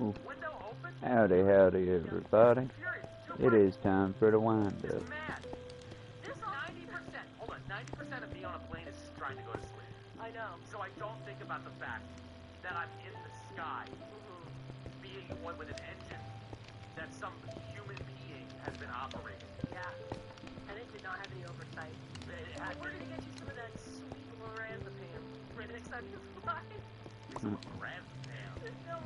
Ooh. Howdy, howdy, everybody. It is time for the wind up. This 90%, hold on, 90% of me on a plane is trying to go to sleep. I know. So I don't think about the fact that I'm in the sky, being one with an engine that some human being has been operating. Yeah. And it did not have any oversight. We're going to get you some of that sweet lorazepam for next time you fly. Some lorazepam. No,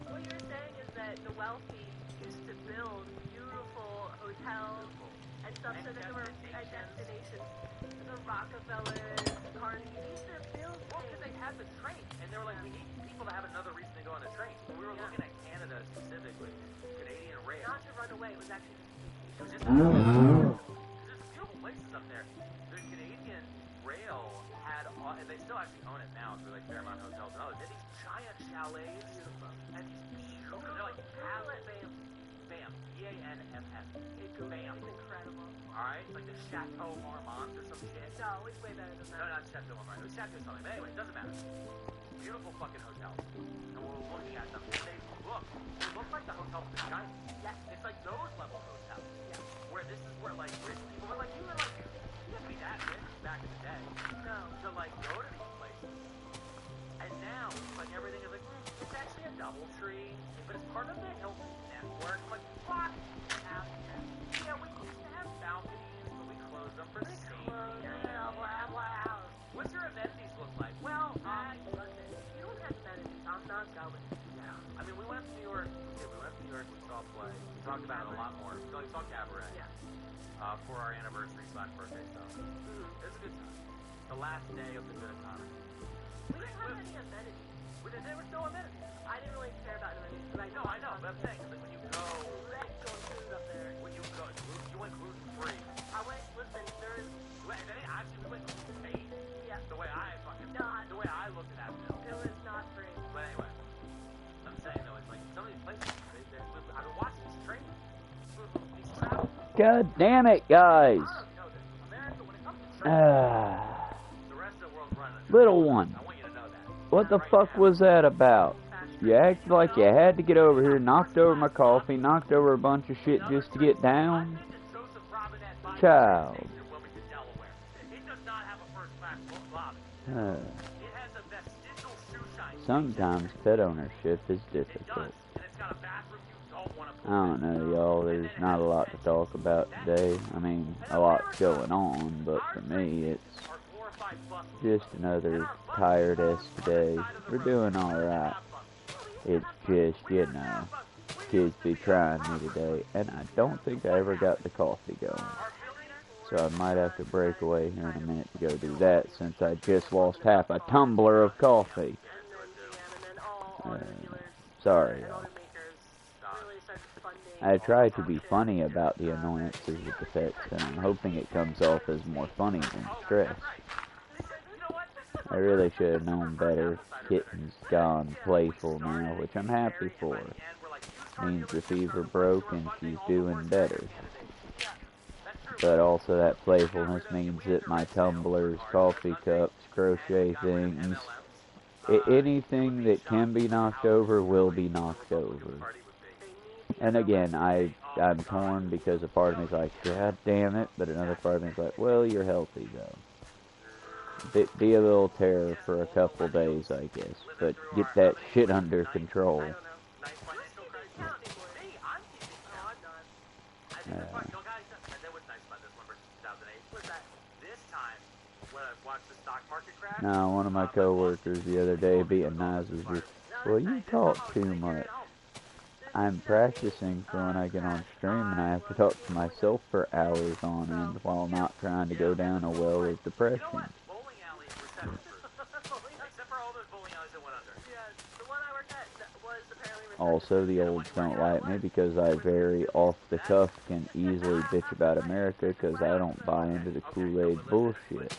what you were saying is that the wealthy used to build beautiful hotels and stuff so that there were destinations. The Rockefellers, Carnegie, they used to build things. Well, because they had the train, and they were like, we need people to have another reason to go on a train. So we were looking at Canada specifically, Canadian rail. Not to run away, it was actually just, it was just there's beautiful places up there. The Canadian rail had, and they still actually own it now, through like Fairmont Hotels and others. They had these giant chalets, and these beautiful, they're like Bam, Bam, B-A-N-M-S. Bam. It's incredible. Alright, like the Chateau Marmont or some shit. No, it's way better than that. No, not Chateau Marmont. It was Chateau something. But anyway, it doesn't matter. Beautiful fucking hotels. And we're looking at them, and they look like the hotels in China. Yeah. It's like those level hotels. Yeah. Where this is where like rich people were like, you were like, you didn't be that rich back in the day. No. To like go to these places. And now, like everything is like, it's actually a DoubleTree, but it's part of the Hilton network. Like, fuck out here. Yeah, we used to have balconies, but we closed them for safety. Blah, blah. What's your amenities look like? Well, listen, you don't have amenities. I'm not going. Yeah. I mean, we went to New York. Okay, we went to New York. We saw a play. We talked about it a lot more. We saw Cabaret. Yeah. For our anniversary/birthday stuff. It was a good time. The last day of the good economy. We didn't have any amenities. There was no amenities. I didn't really care about amenities. I know, but I'm saying, like, when you go... going cruise up there. When you go, you went cruise free. I went, listen, there is... Actually, we went cruise paid. Yeah. The way I fucking... The way I looked at that bill. It was not free. But anyway, I'm saying, though, it's like, some of these places, I've been watching these trains. These travel... God damn it, guys. America, when it comes to trains, the rest of the world's running. Little one. What the fuck was that about? You acted like you had to get over here, knocked over my coffee, knocked over a bunch of shit just to get down? Child. Sometimes pet ownership is difficult. I don't know, y'all, there's not a lot to talk about today. I mean, a lot's going on, but for me, it's just another tired-ass day. We're doing alright. It's just, you know, kids be trying me today, and I don't think I ever got the coffee going. So I might have to break away here in a minute to go do that, since I just lost half a tumbler of coffee. Sorry, y'all. I try to be funny about the annoyances with the pets, and I'm hoping it comes off as more funny than stress. I really should have known better. Kitten's gone playful now, which I'm happy for. Means the fever broke and she's doing better. But also that playfulness means that my tumblers, coffee cups, crochet things, anything that can be knocked over will be knocked over. And again, I'm torn because a part of me is like, God damn it, but another part of me is like, well, you're healthy though. Be a little terror for a couple days, I guess, but get that shit under control. Now, one of my coworkers the other day being nice was just, well, you talk too much. I'm practicing for when I get on stream and I have to talk to myself for hours on end while not trying to go down a well of depression. Also, the olds don't like me because I very off the cuff can easily bitch about America because I don't buy into the Kool-Aid bullshit.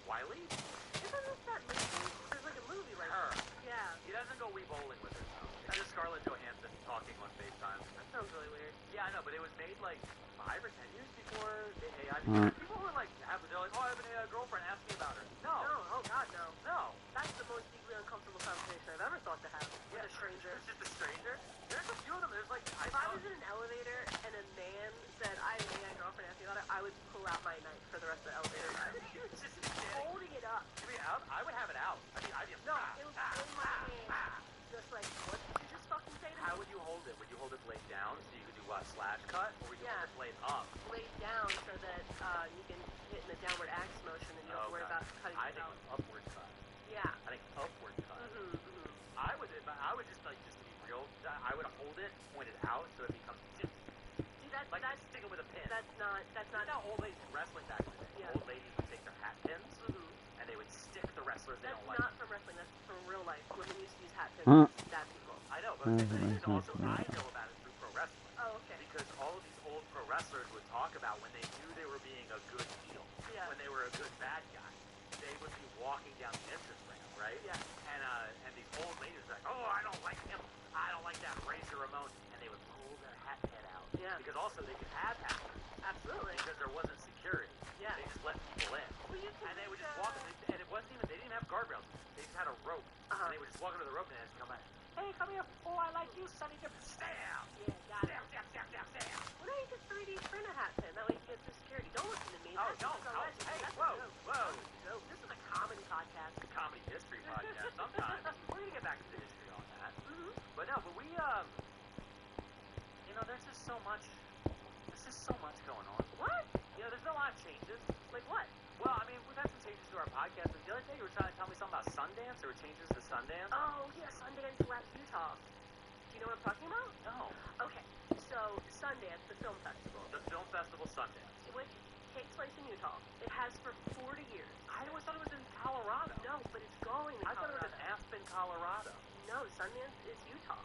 Wiley? Isn't that movie? There's like a movie like Her. Yeah. He doesn't go Wii bowling with her, though. It's just Scarlett Johansson talking on FaceTime. That sounds really weird. Yeah, I know, but it was made like 5 or 10 years before the AI. People were like, they're like, oh, I have an AI girlfriend, ask me about her. No. No, oh god, no. No. That's the most deeply uncomfortable conversation I've ever thought to have with a stranger. It's just a stranger. There's a few of them. There's like, If I was in an elevator and a man said, I have an AI girlfriend, ask me about it, I would pull out my knife for the rest of the elevator ride. It's just Holding it up. I mean, I would have it out. I mean, I'd be No, it was in my hand. Just like, what did you just fucking say to me? How would you hold it? Would you hold it blade down so you could do what, slash cut? Or would you hold it blade up? Blade down so that you can hit in the downward axe motion and you don't have to worry about cutting I yourself. think upward cut. Yeah. I think upward cut. I would just like, just to be real, I would hold it pointed out so it becomes just See, that's stick it with a pin. That's not how old ladies in wrestling back in the day. Yeah. Old ladies would take their hat pins and they would stick the wrestlers they That's don't like. not from wrestling, that's from real life. Women used to use hat pins Huh? to stab people. I know, but the thing is also I know about it through pro wrestling. Oh, okay. Because all of these old pro wrestlers would talk about when they knew they were being a good heel, when they were a good bad guy, they would be walking down the entrance ramp, right? Yeah. And these old ladies were like, oh, I don't like him. I don't like that Razor Ramon. And they would pull their hat head out. Yeah. Because also they could have hat. Absolutely. Because there wasn't security. Yeah. They just let people in. Well, you can And they would just walk, and it wasn't even, they didn't have guardrails. They just had a rope. And they would just walk under the rope and they'd come back. Hey, come here. Oh, I like you, Sonny. Stab. Yeah, got it. Stab. Why don't you just 3D print a hat pin? That way you get through security. Don't listen to me. Oh, That's no. just a legend. Hey, That's whoa. a joke. This is a comedy podcast. Comedy history podcast. Sometimes we're gonna get back to the history on that. But no, but we there's just so much. There's just so much going on. What? There's been a lot of changes. Like what? Well, I mean, we've had some changes to our podcast. And the other day you were trying to tell me something about Sundance. There were changes to Sundance. Oh, yeah, Sundance left Utah. Do you know what I'm talking about? No. Okay, so Sundance, the film festival, The film festival Sundance. which takes place in Utah. It has for 40 years. I always thought it was in Colorado. No, but it's going to I thought it was Colorado. in Aspen, Colorado. No, Sundance is Utah.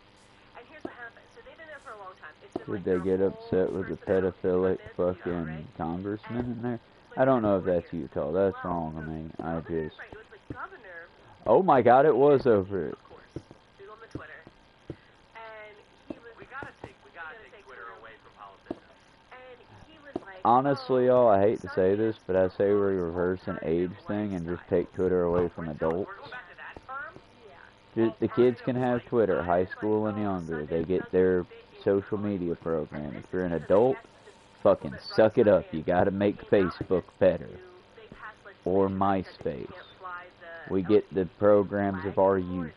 And here's what happened. So they've been there for a long time. It's been Did like they their get whole upset with the personality pedophilic from this, fucking right? congressman in there? But I don't know if for that's years. Utah. That's Well, wrong of me. I Governor, just... right, it was like governor. Oh my god, it was over it. Of course. Google him on Twitter. And he was... We gotta take Twitter away from politicians. And he was like... Honestly, oh, y'all, I hate to say this, Sundance but I say we was reverse an age thing and just take Twitter away from adults. We're going back to that term? Yeah. The kids can have Twitter, high school and younger. They get their social media program. If you're an adult, fucking suck it up. You gotta make Facebook better. Or MySpace. We get the programs of our youth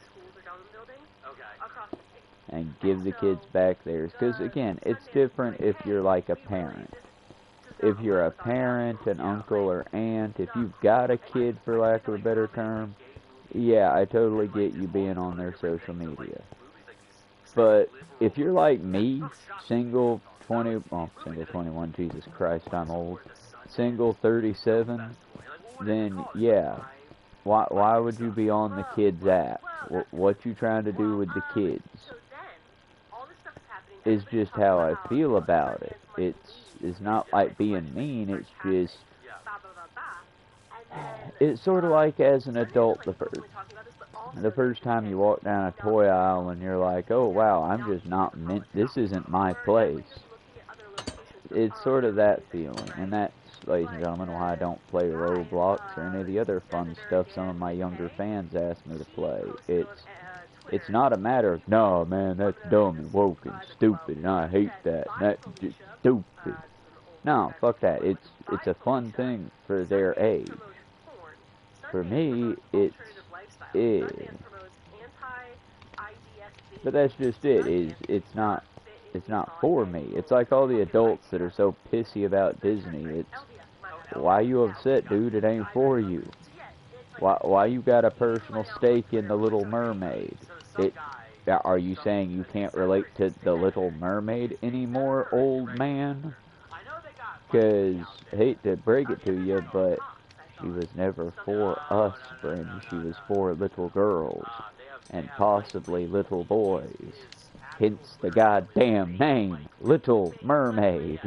and give the kids back theirs. Because, again, it's different if you're like a parent. If you're a parent, an uncle, or aunt, if you've got a kid, for lack of a better term, yeah, I totally get you being on their social media. But if you're like me, single 21, Jesus Christ, I'm old, single 37, then yeah, why would you be on the kids' app? What you trying to do with the kids is just how I feel about it. It's not like being mean, it's just, it's sort of like as an adult, the first time you walk down a toy aisle and you're like, oh wow, I'm just not meant, this isn't my place. It's sort of that feeling, and that's, ladies and gentlemen, why I don't play Roblox or any of the other fun stuff some of my younger fans ask me to play. It's not a matter of, no man, that's dumb and woke and stupid and I hate that, and that's just stupid. No, fuck that. It's a fun thing for their age. For me, it's but that's just it. It's not for me. It's like all the adults that are so pissy about Disney. It's, why you upset, dude? It ain't for you. Why you got a personal stake in the Little Mermaid? Are you saying you can't relate to the Little Mermaid anymore, old man? Because, hate to break it to you, but she was never for us, friend. She was for little girls, and possibly little boys. Hence the goddamn name, Little Mermaid.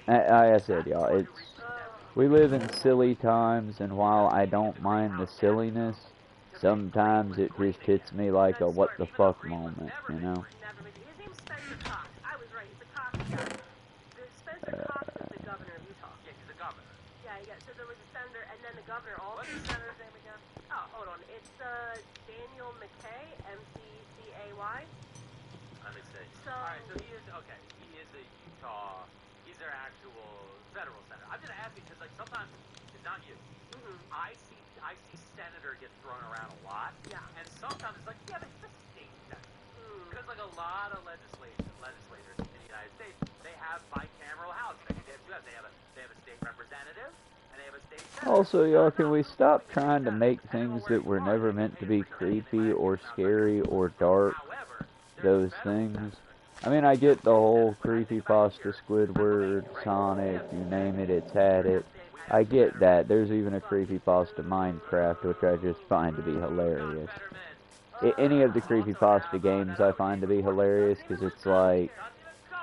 Like I said, y'all, We live in silly times, and while I don't mind the silliness, sometimes it just hits me like a what the fuck moment, you know? Never met. His name's Spencer Cox. I was right. He's a Cox guy. Spencer Cox is the governor of Utah. Yeah, he's a governor. Yeah. So there was a senator, and then the governor also. What's the senator's name again? Oh, hold on. It's Daniel McKay, MCCAY. Let me see. So. Alright, so he is a Utah, he's their actual federal senator. I'm just asking because, like, sometimes, it's not you. I see senator get thrown around a lot. Yeah. And sometimes it's like, yeah, but it's a state senator. Because, like, a lot of legislators in the United States, they have bicameral houses. They have a state representative, and they have a state senator. Also, y'all, can we stop trying to make things that were never meant to be creepy or scary or dark, those things? I mean, I get the whole creepypasta, Squidward, Sonic, you name it, it's had it. I get that. There's even a creepypasta Minecraft, which I just find to be hilarious. Any of the creepypasta games I find to be hilarious, because it's like,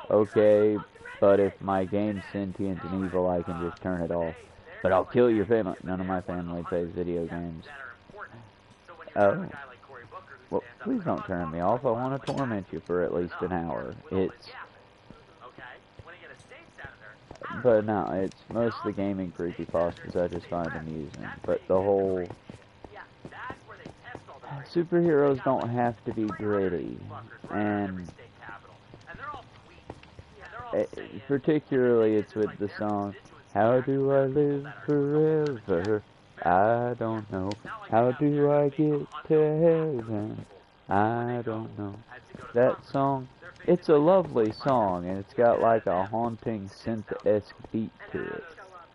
okay, but if my game's sentient and evil, I can just turn it off. But I'll kill your family. None of my family plays video games. Oh. Well, please don't turn me off. I want to torment you for at least an hour. But no, it's most of the gaming creepypastas I just find amusing. But the whole superheroes don't have to be gritty, and particularly it's with the song, "How do I live forever? I don't know. How do I get to heaven? I don't know." That song, it's a lovely song, and it's got like a haunting synth-esque beat to it.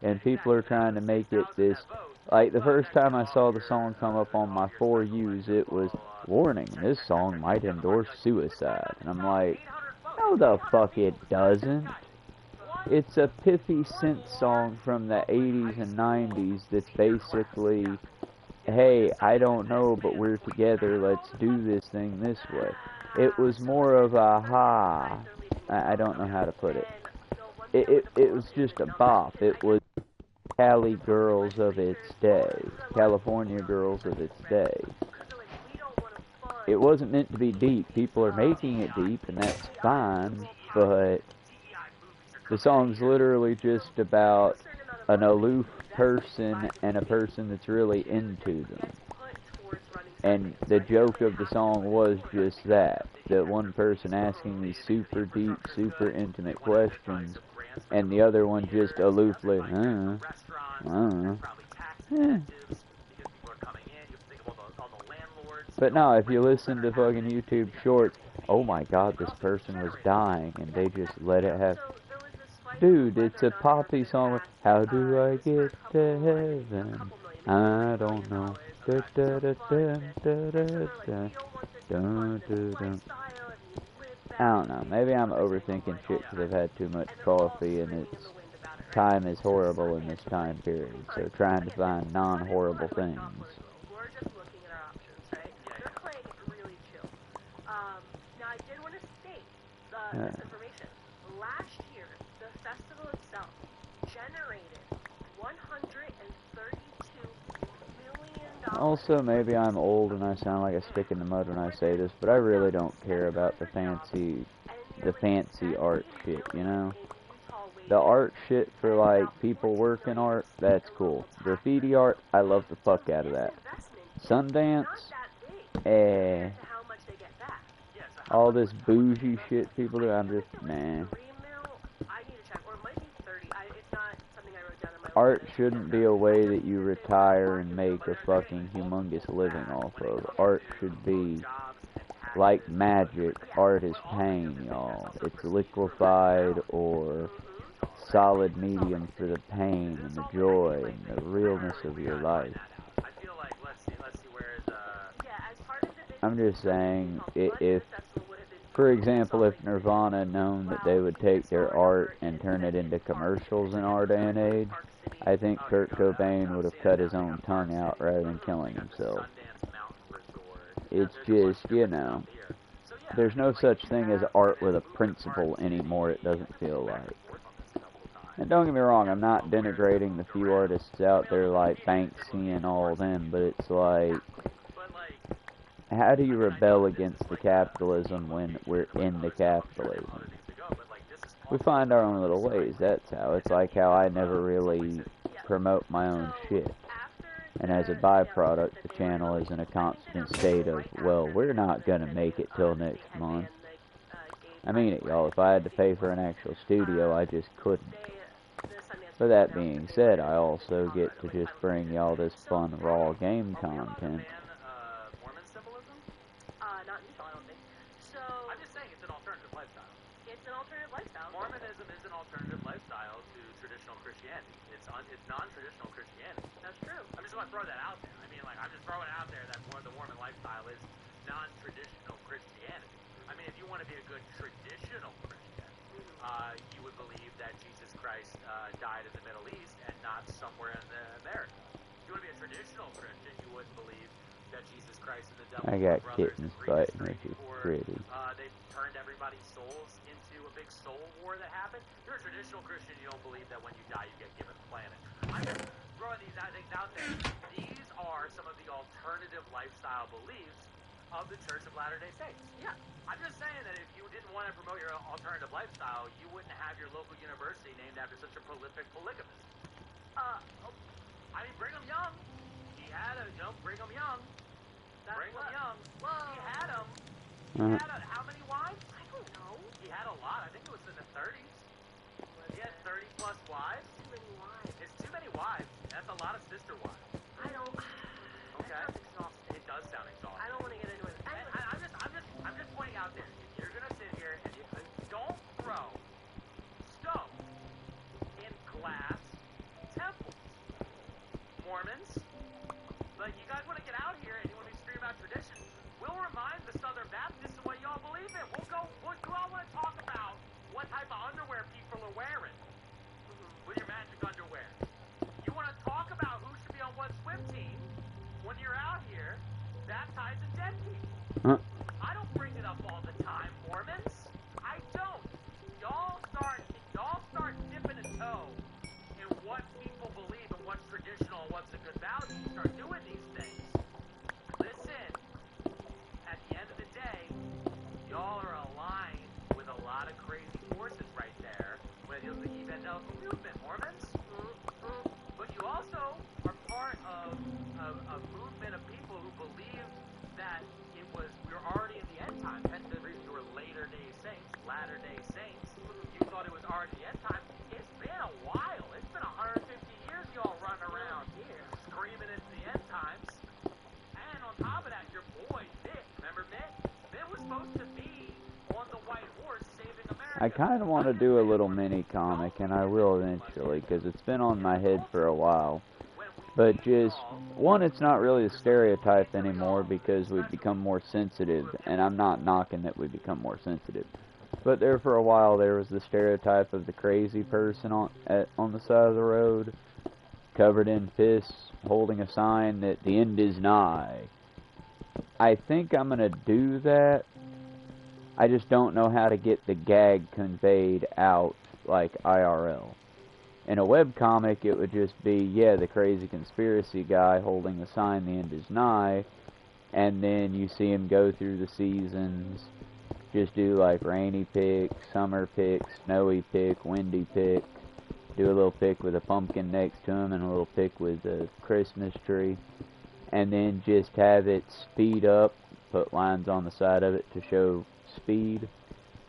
And people are trying to make it this, like the first time I saw the song come up on my For Yous, it was, "Warning, this song might endorse suicide." And I'm like, no the fuck it doesn't. It's a pithy synth song from the 80s and 90s that's basically, hey, I don't know, but we're together, let's do this thing this way. It was more of a I don't know how to put it. It was just a bop. It was Cali girls of its day, California girls of its day. It wasn't meant to be deep. People are making it deep, and that's fine, but the song's literally just about an aloof person and a person that's really into them. And the joke of the song was just that one person asking these super deep, super intimate questions, and the other one just aloofly, But no, if you listen to fucking YouTube shorts, oh my god, this person was dying, and they just let it have... Dude, it's a poppy song. How do I get to heaven? I don't know. Da, da, da, da, da, da, da. Dun, dun, dun. I don't know. Maybe I'm overthinking shit because I've had too much coffee, and it's time is horrible in this time period. So trying to find non-horrible things. We're just looking at our options, right? They're playing it really chill. Now I did want to state this information. Last year, the festival itself generated $132 million. Also, maybe I'm old and I sound like a stick in the mud when I say this, but I really don't care about the fancy art shit, you know? The art shit for, like, people working art, that's cool. Graffiti art, I love the fuck out of that. Sundance, all this bougie shit people do, I'm just, nah. Art shouldn't be a way that you retire and make a fucking humongous living off of. Art should be like magic. Art is pain, y'all. It's liquefied or solid medium for the pain and the joy and the realness of your life. I'm just saying, if, for example, if Nirvana had known that they would take their art and turn it into commercials in our day and age, I think Kurt Cobain would have cut his own tongue out rather than killing himself. It's just, you know, there's no such thing as art with a principle anymore, it doesn't feel like. And don't get me wrong, I'm not denigrating the few artists out there like Banksy and all of them, but it's like, how do you rebel against the capitalism when we're in the capitalism? We find our own little ways, that's how. It's like how I never really promote my own shit. And as a byproduct, the channel is in a constant state of, well, we're not gonna make it till next month. I mean it, y'all. If I had to pay for an actual studio, I just couldn't. But that being said, I also get to just bring y'all this fun, raw game content. Mormonism is an alternative lifestyle to traditional Christianity. It's non-traditional Christianity. That's true. I'm just going to throw that out there. I mean, like, I'm just throwing it out there that the Mormon lifestyle is non-traditional Christianity. I mean, if you want to be a good traditional Christian, you would believe that Jesus Christ died in the Middle East and not somewhere in America. If you want to be a traditional Christian, you wouldn't believe that Jesus Christ and the devil I got kittens fighting, which is pretty. They turned everybody's souls into a big soul war that happened. You're a traditional Christian, you don't believe that when you die you get given the planet. I'm just throwing these things out there. These are some of the alternative lifestyle beliefs of the Church of Latter-day Saints. Yeah. I'm just saying that if you didn't want to promote your alternative lifestyle, you wouldn't have your local university named after such a prolific polygamist. I mean, Brigham Young, he had a, Brigham Young. Brigham Young, he had them. He had how many wives? I don't know. He had a lot. I think it was in the 30s. He had 30 plus wives. Too many wives. It's too many wives. That's a lot of sister wives. I don't. Okay. That sounds exhausting. It does sound exhausting. I don't want to get into it. I'm just pointing out there. If you're gonna sit here and don't throw stones in glass temples, Mormons. Like, you guys want to get out here and you want to be screaming about tradition, we'll remind the Southern Baptists of what y'all believe in. You all want to talk about what type of underwear people are wearing with your magic underwear. You want to talk about who should be on what swim team when you're out here baptizing dead people. I don't bring it up all the time, Mormons. I don't. Y'all start dipping a toe in what people believe and what's traditional and what's a good value. You start doing these things. Listen, at the end of the day, y'all are aligned with a lot of crazy forces right there when it deals with the evangelical movement, Mormons. But you also are part of a movement of people who believe that we were already in the end time. Hence the reason you were Latter-day Saints, Latter-day Saints. You thought it was already the end time. It's been a while. It's been 150 years y'all running around here screaming it's the end times. And on top of that, your boy, Mitt, remember Mitt? Mitt was supposed to be on the white horse saving America. I kind of want to do a little mini comic, and I will eventually, because it's been on my head for a while. But just, one, it's not really a stereotype anymore because we've become more sensitive, and I'm not knocking that we become more sensitive. But there for a while, there was the stereotype of the crazy person on the side of the road, covered in piss, holding a sign that the end is nigh. I think I'm going to do that. I just don't know how to get the gag conveyed out like IRL. In a webcomic, it would just be, yeah, the crazy conspiracy guy holding the sign, the end is nigh, and then you see him go through the seasons, just do like rainy pick, summer pick, snowy pick, windy pick, do a little pick with a pumpkin next to him and a little pick with a Christmas tree, and then just have it speed up, put lines on the side of it to show speed.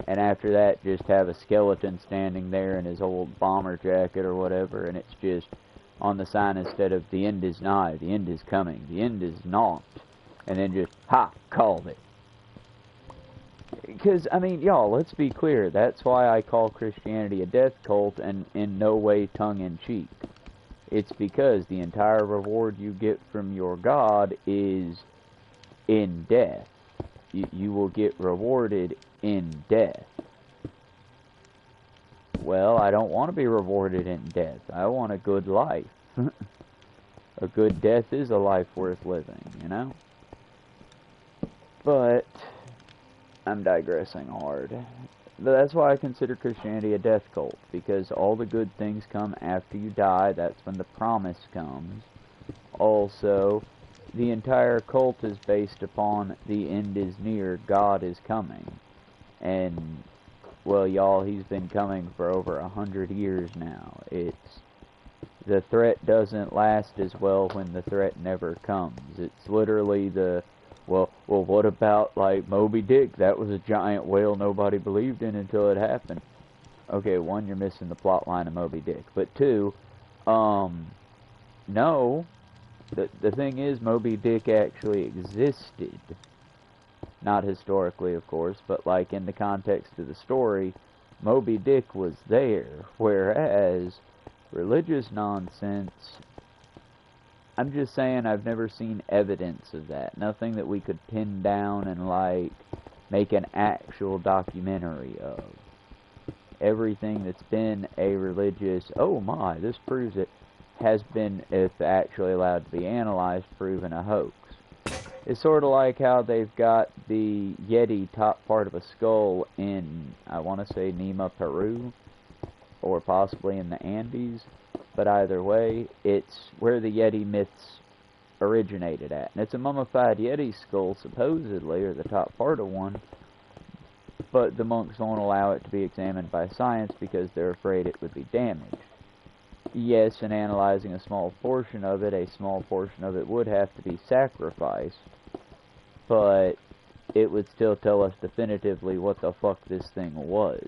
And after that, just have a skeleton standing there in his old bomber jacket or whatever, and it's just on the sign instead of the end is nigh, the end is coming, the end is not, and then just, ha, called it. Because, I mean, y'all, let's be clear, that's why I call Christianity a death cult and in no way tongue-in-cheek. It's because the entire reward you get from your God is in death. You will get rewarded in death. Well, I don't want to be rewarded in death. I want a good life. A good death is a life worth living, you know? But I'm digressing hard. That's why I consider Christianity a death cult, because all the good things come after you die. That's when the promise comes. Also, the entire cult is based upon the end is near, God is coming. And, well, y'all, he's been coming for over 100 years now. The threat doesn't last as well when the threat never comes. It's literally well, what about, like, Moby Dick? That was a giant whale nobody believed in until it happened. Okay, one, you're missing the plot line of Moby Dick. But two, no. The thing is, Moby Dick actually existed. Not historically, of course, but, like, in the context of the story, Moby Dick was there. Whereas religious nonsense, I'm just saying I've never seen evidence of that. Nothing that we could pin down and, like, make an actual documentary of. Everything that's been a religious, oh my, this proves it, has been, if actually allowed to be analyzed, proven a hoax. It's sort of like how they've got the Yeti top part of a skull in, I want to say, Lima, Peru, or possibly in the Andes, but either way, it's where the Yeti myths originated at. And it's a mummified Yeti skull, supposedly, or the top part of one, but the monks won't allow it to be examined by science because they're afraid it would be damaged. Yes, in analyzing a small portion of it would have to be sacrificed, but it would still tell us definitively what the fuck this thing was.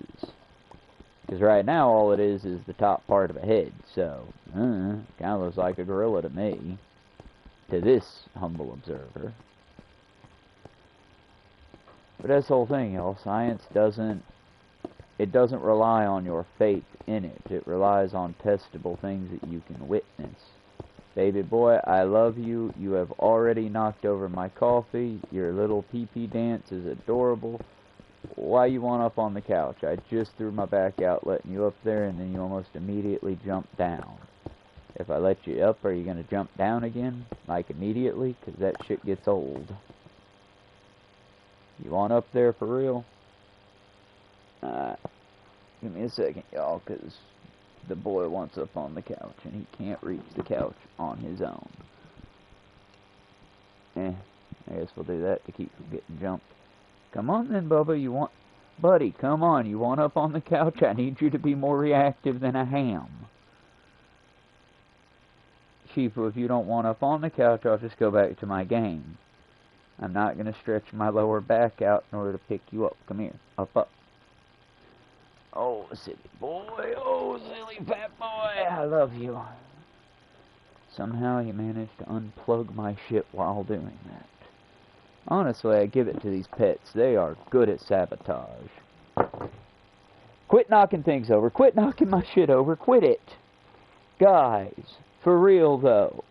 Because right now, all it is the top part of a head, so, kind of looks like a gorilla to me, to this humble observer. But that's the whole thing, y'all. Science doesn't rely on your faith in it. It relies on testable things that you can witness. Baby boy, I love you. You have already knocked over my coffee. Your little pee-pee dance is adorable. Why you want up on the couch? I just threw my back out letting you up there, and then you almost immediately jumped down. If I let you up, are you going to jump down again? Like immediately? Because that shit gets old. You want up there for real? Give me a second, y'all, because the boy wants up on the couch, and he can't reach the couch on his own. I guess we'll do that to keep from getting jumped. Come on then, Bubba, buddy, come on, you want up on the couch? I need you to be more reactive than a ham. Shifu, if you don't want up on the couch, I'll just go back to my game. I'm not going to stretch my lower back out in order to pick you up. Come here, up. Oh, silly boy, oh, silly fat boy, I love you. Somehow he managed to unplug my shit while doing that. Honestly, I give it to these pets. They are good at sabotage. Quit knocking things over. Quit knocking my shit over. Quit it. Guys, for real though.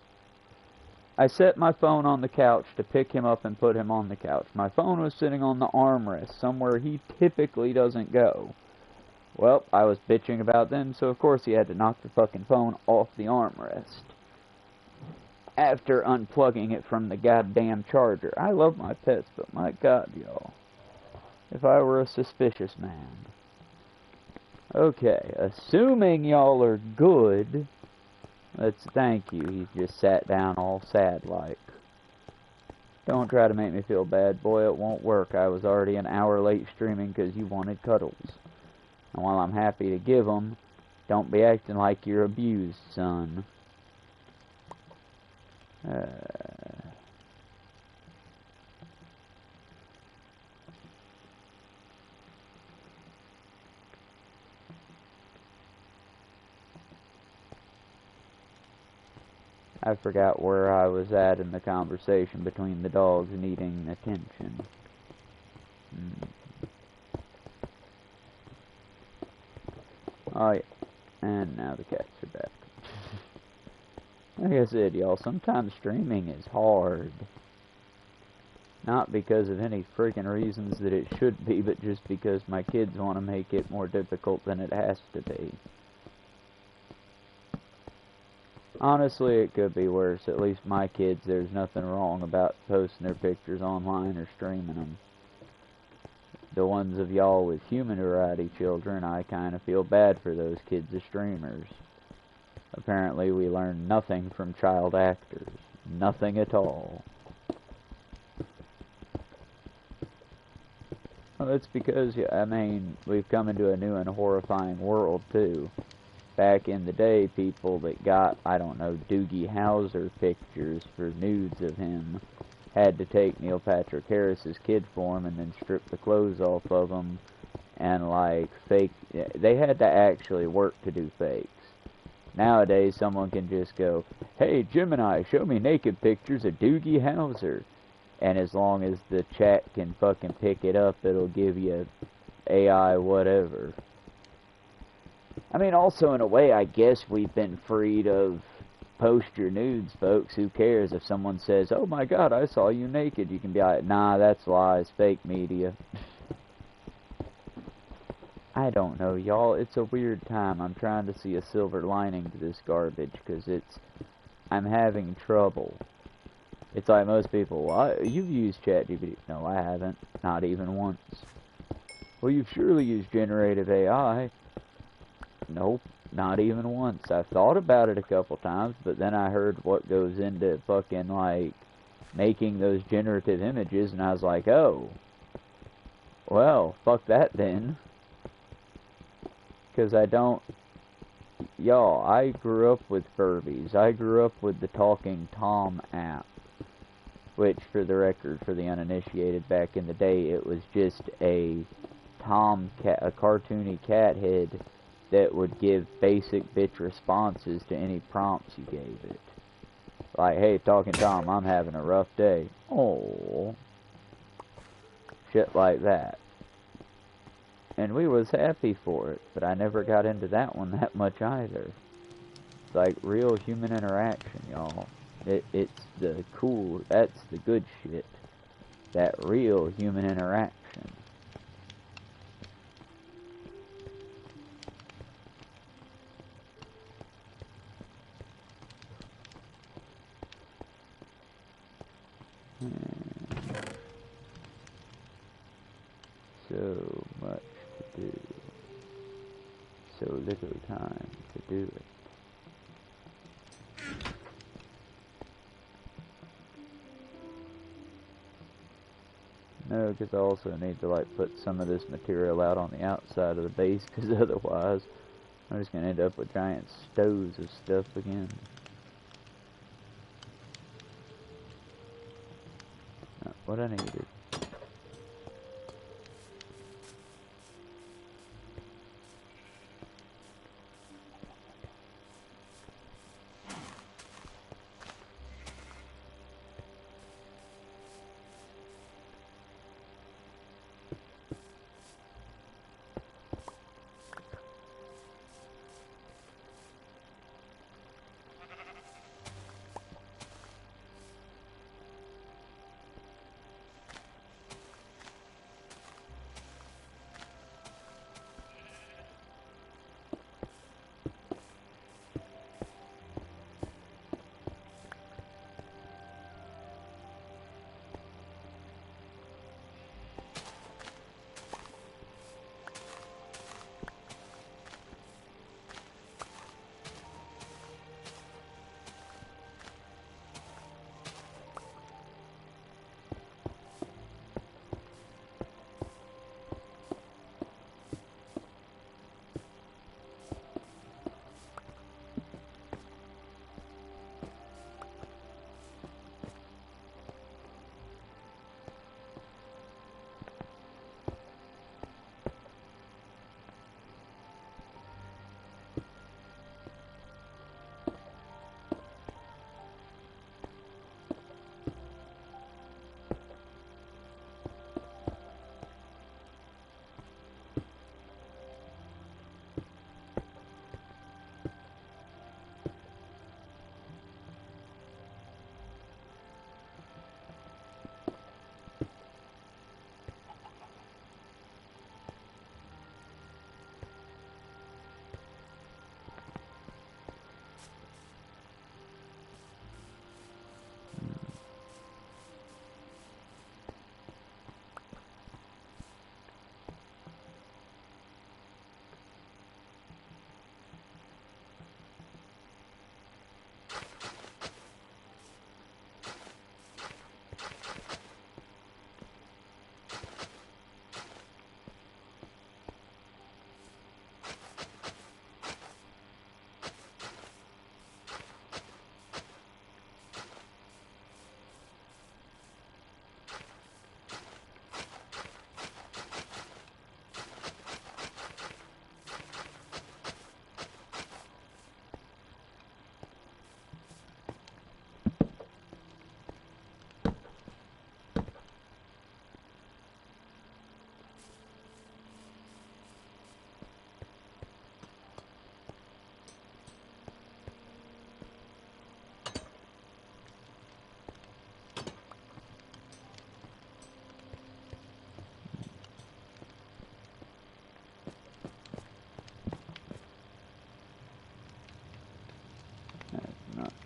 I set my phone on the couch to pick him up and put him on the couch. My phone was sitting on the armrest, somewhere he typically doesn't go. Well, I was bitching about them, so of course he had to knock the fucking phone off the armrest. After unplugging it from the goddamn charger. I love my pets, but my god, y'all. If I were a suspicious man. Okay, assuming y'all are good, let's thank you. He's just sat down all sad-like. Don't try to make me feel bad, boy. It won't work. I was already an hour late streaming because you wanted cuddles. And while I'm happy to give them, don't be acting like you're abused, son. I forgot where I was at in the conversation between the dogs needing attention. Oh yeah, and now the cats are back. Like I said, y'all, sometimes streaming is hard. Not because of any freaking reasons that it should be, but just because my kids want to make it more difficult than it has to be. Honestly, it could be worse. At least my kids, there's nothing wrong about posting their pictures online or streaming them. the ones of y'all with human variety children, I kind of feel bad for those kids as streamers. Apparently we learn nothing from child actors. Nothing at all. Well, that's because, I mean, we've come into a new and horrifying world, too. Back in the day, people that got, I don't know, Doogie Howser pictures for nudes of him had to take Neil Patrick Harris's kid form and then strip the clothes off of him and, like, fake. They had to actually work to do fakes. Nowadays, someone can just go, "Hey, Gemini, show me naked pictures of Doogie Howser." And as long as the chat can fucking pick it up, it'll give you AI whatever. I mean, also, in a way, I guess we've been freed of post your nudes, folks. Who cares if someone says, "Oh my god, I saw you naked"? You can be like, "Nah, that's lies, fake media." I don't know, y'all. It's a weird time. I'm trying to see a silver lining to this garbage, because I'm having trouble. It's like most people, well, you've used ChatGPT. No, I haven't. Not even once. Well, you've surely used generative AI. Nope, not even once. I've thought about it a couple times, but then I heard what goes into fucking, like, making those generative images, and I was like, oh, well, fuck that then. Because I don't... Y'all, I grew up with Furbies. I grew up with the Talking Tom app. Which, for the record, for the uninitiated, back in the day, it was just a cartoony cat head that would give basic bitch responses to any prompts you gave it. Like, "Hey, Talking Tom, I'm having a rough day." Oh, shit like that. And we was happy for it, but I never got into that one that much either. It's like real human interaction, y'all. It's the cool, that's the good shit. That real human interaction. So much to do. So little time to do it. No, because I also need to, like, put some of this material out on the outside of the base, because otherwise I'm just going to end up with giant stoves of stuff again. Not what I needed.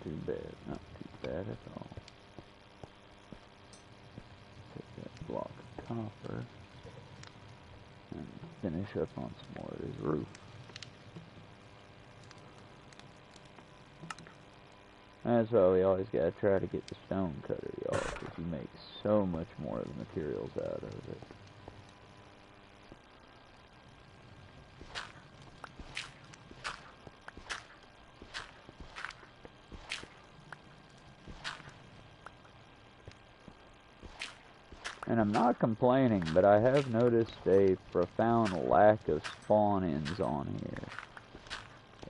too bad. Not too bad at all. Take that block of copper and finish up on some more of this roof. That's why we always gotta try to get the stone cutter, y'all, because you make so much more of the materials out of it. And I'm not complaining, but I have noticed a profound lack of spawn-ins on here.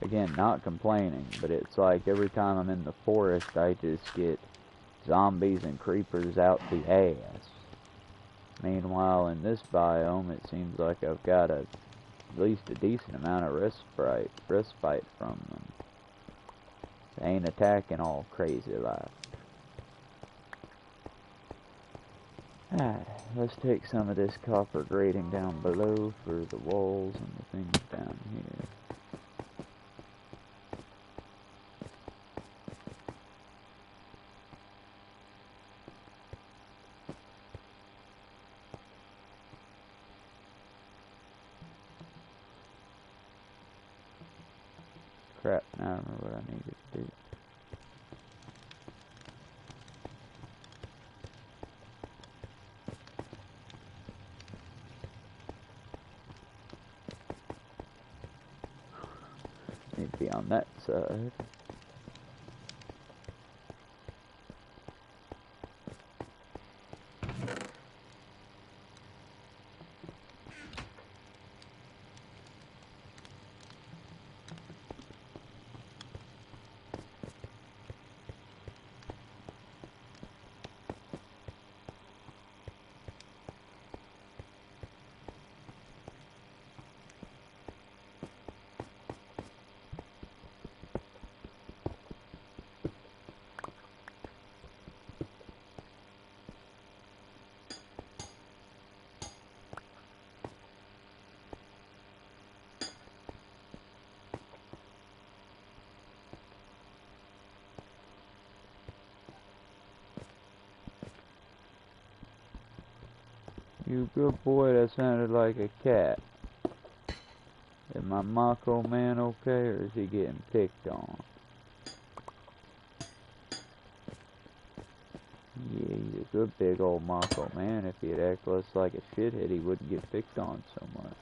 Again, not complaining, but it's like every time I'm in the forest, I just get zombies and creepers out the ass. Meanwhile, in this biome, it seems like I've got at least a decent amount of respite from them. They ain't attacking all crazy like. Alright, let's take some of this copper grating down below for the walls and the things down here. Crap, now I remember what I needed to do. Need to be on that side. You good boy, that sounded like a cat. Is my Mako man okay, or is he getting picked on? Yeah, he's a good big old Mako man. If he'd act less like a shithead, he wouldn't get picked on so much.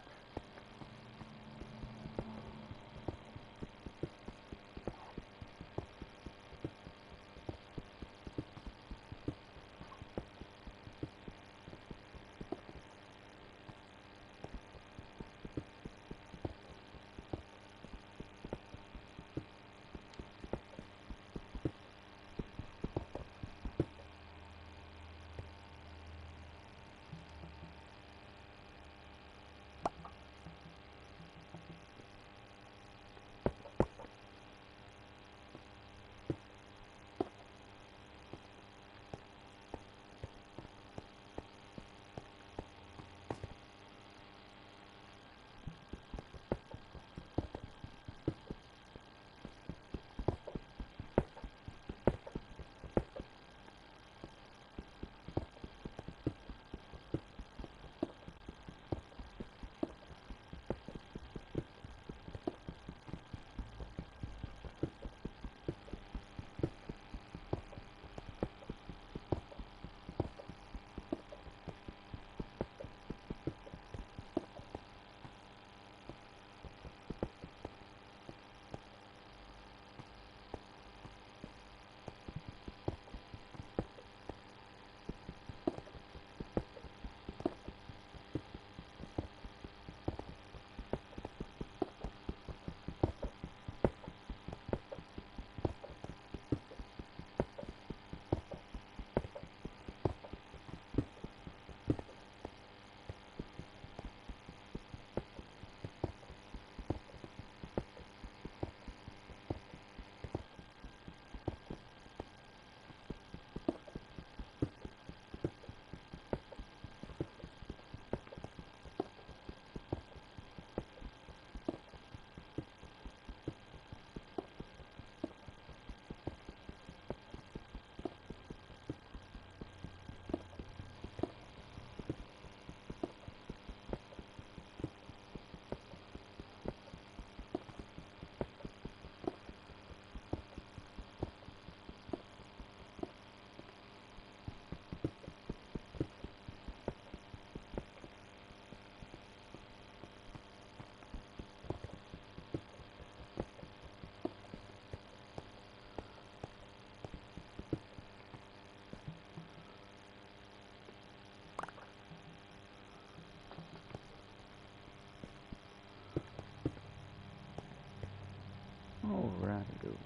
Alrighty,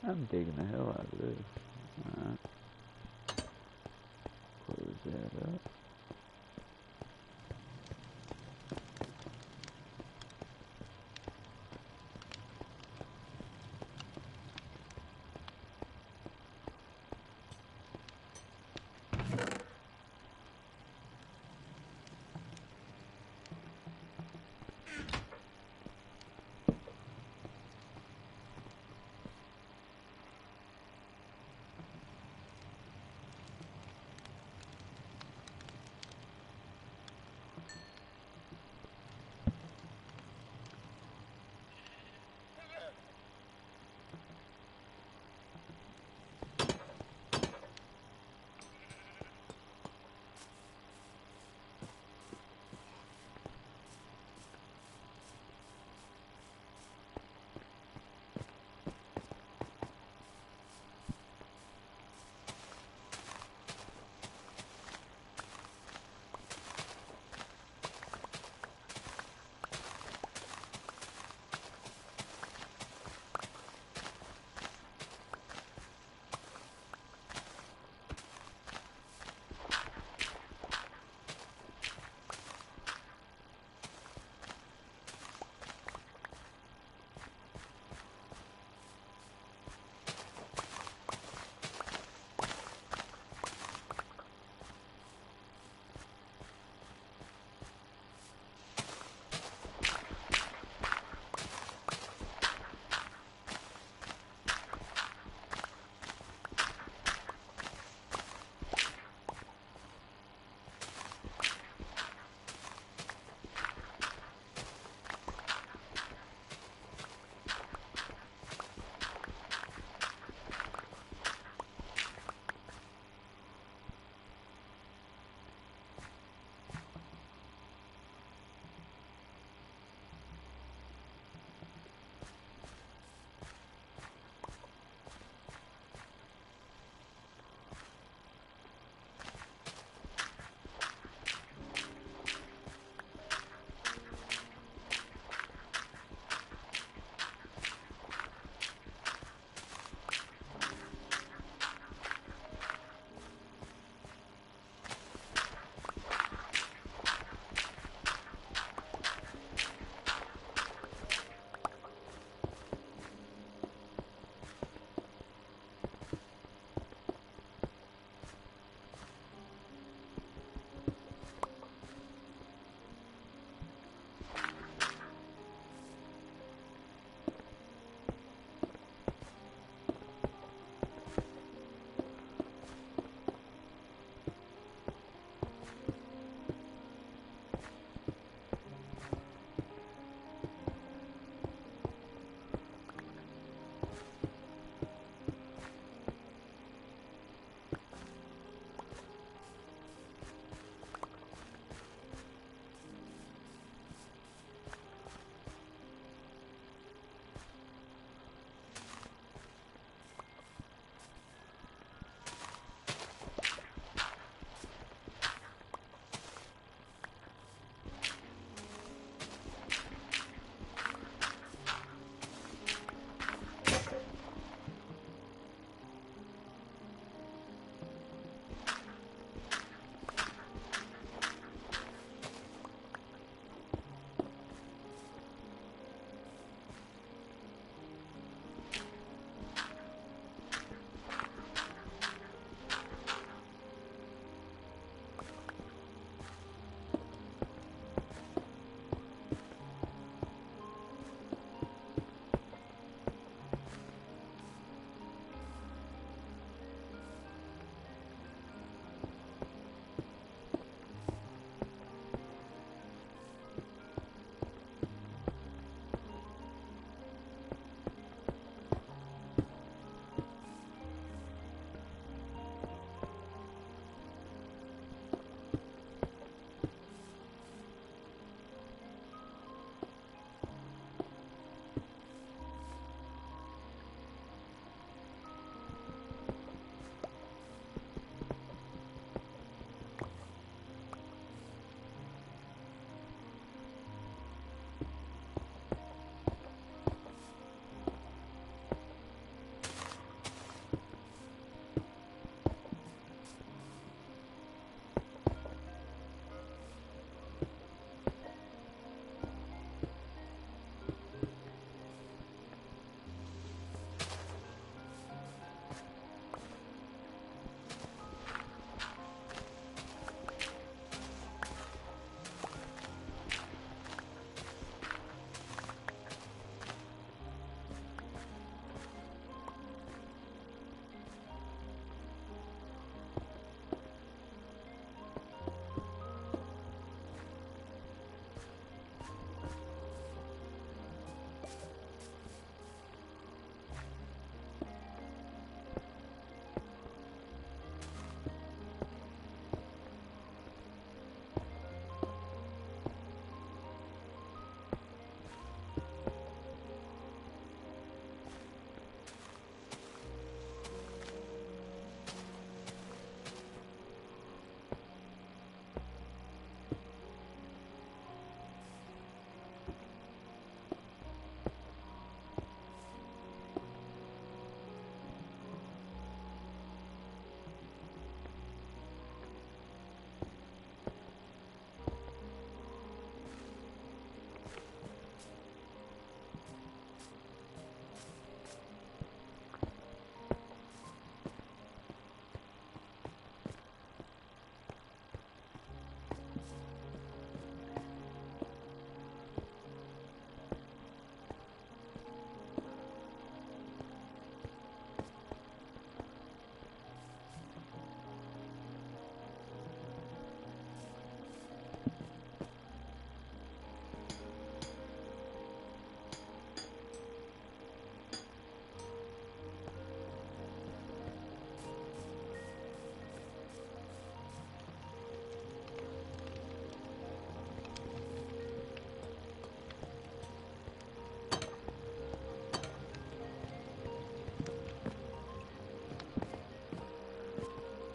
I'm digging the hell out of this. Alright. Close that up.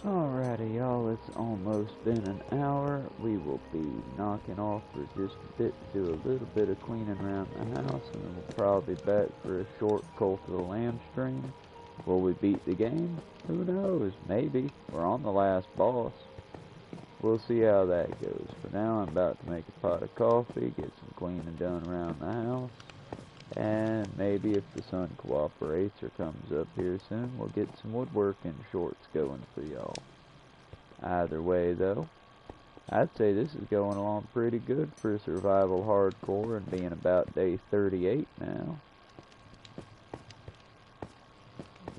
Alrighty, y'all, it's almost been an hour. We will be knocking off for just a bit, do a little bit of cleaning around the house, and then we'll probably be back for a short Cult of the Lamb stream. Will we beat the game? Who knows? Maybe. We're on the last boss. We'll see how that goes. For now, I'm about to make a pot of coffee, get some cleaning done around the house, and maybe if the sun cooperates or comes up here soon, we'll get some woodworking shorts going for y'all. Either way, though, I'd say this is going along pretty good for survival hardcore and being about day 38 now.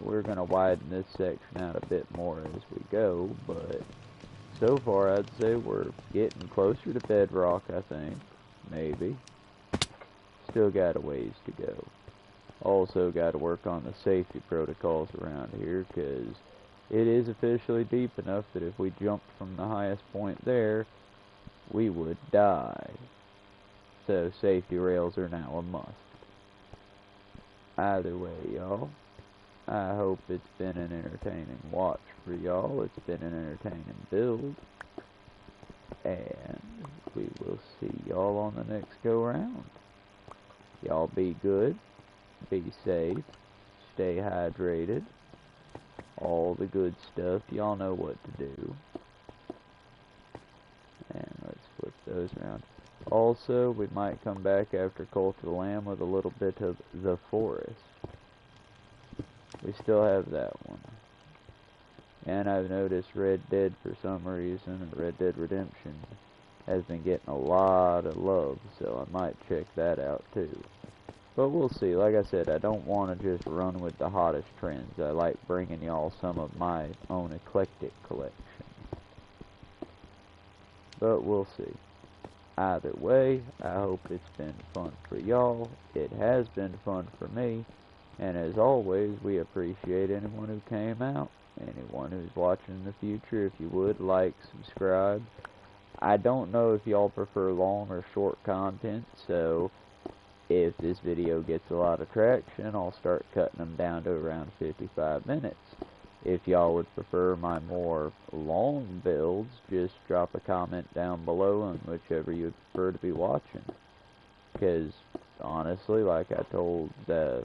We're going to widen this section out a bit more as we go, but so far I'd say we're getting closer to bedrock, I think. Maybe. Still got a ways to go. Also got to work on the safety protocols around here, because it is officially deep enough that if we jumped from the highest point there, we would die. So safety rails are now a must. Either way, y'all, I hope it's been an entertaining watch for y'all. It's been an entertaining build. And we will see y'all on the next go round. Y'all be good, be safe, stay hydrated, all the good stuff. Y'all know what to do. And let's flip those around. Also, we might come back after Cult of the Lamb with a little bit of The Forest. We still have that one. And I've noticed Red Dead, for some reason, Red Dead Redemption, has been getting a lot of love, so I might check that out too. But we'll see. Like I said, I don't want to just run with the hottest trends. I like bringing y'all some of my own eclectic collection. But we'll see. Either way, I hope it's been fun for y'all. It has been fun for me. And as always, we appreciate anyone who came out. Anyone who's watching in the future, if you would, like, subscribe. I don't know if y'all prefer long or short content, so if this video gets a lot of traction, I'll start cutting them down to around 55 minutes. If y'all would prefer my more long builds, just drop a comment down below on whichever you would prefer to be watching. Because, honestly, like I told for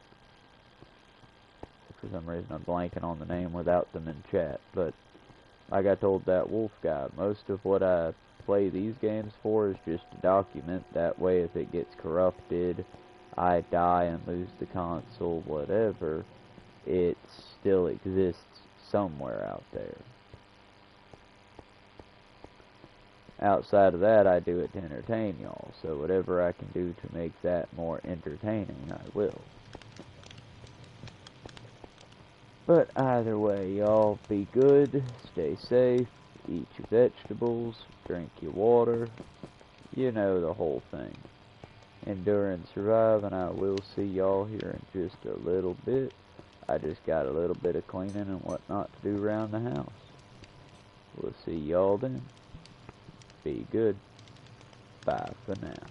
some reason I'm blanking on the name without them in chat, but like I told that wolf guy, most of what I play these games for is just to document. That way if it gets corrupted, I die and lose the console, whatever, it still exists somewhere out there. Outside of that, I do it to entertain y'all, so whatever I can do to make that more entertaining, I will. But either way, y'all, be good, stay safe, eat your vegetables, drink your water, you know the whole thing. Endure and survive, and I will see y'all here in just a little bit. I just got a little bit of cleaning and whatnot to do around the house. We'll see y'all then. Be good. Bye for now.